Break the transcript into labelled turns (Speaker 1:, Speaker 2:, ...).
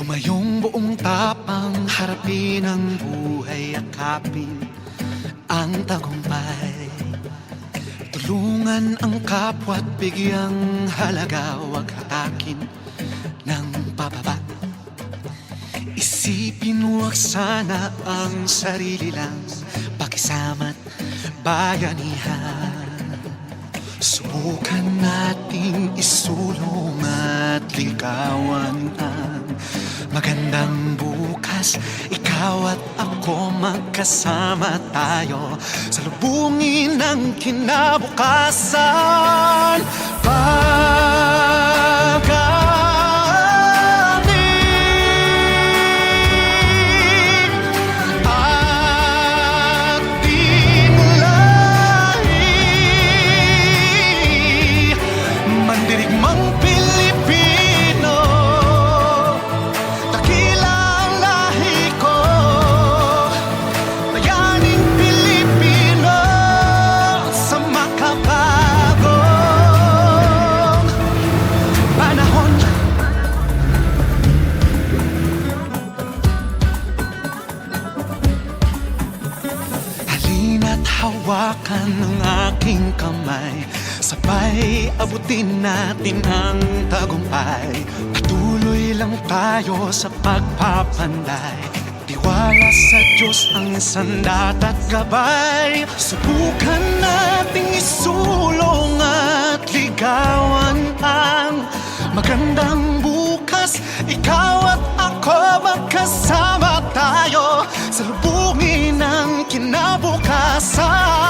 Speaker 1: Tumayong buong tapang harapin ang buhay, akapin ang tagumpay. Tulungan ang kapwa't bigyang halaga, huwag hatakin ng pababa. Isipin huwag sana ang sarili lang, pakisama't bayanihan. Subukan nating isulong at ligawan ang magandang bukas. Ikaw at ako magkasama tayo sa lubungin ng kinabukasan. Hawakan ng aking kamay, sabay abutin natin ang tagumpay. Patuloy lang tayo sa pagpapanday, tiwala sa Diyos ang sandat at gabay. Subukan nating isulong at ligawan ang magandang bukas. Ikaw at ako magkasama tayo sa lubungin ng kinabukasan.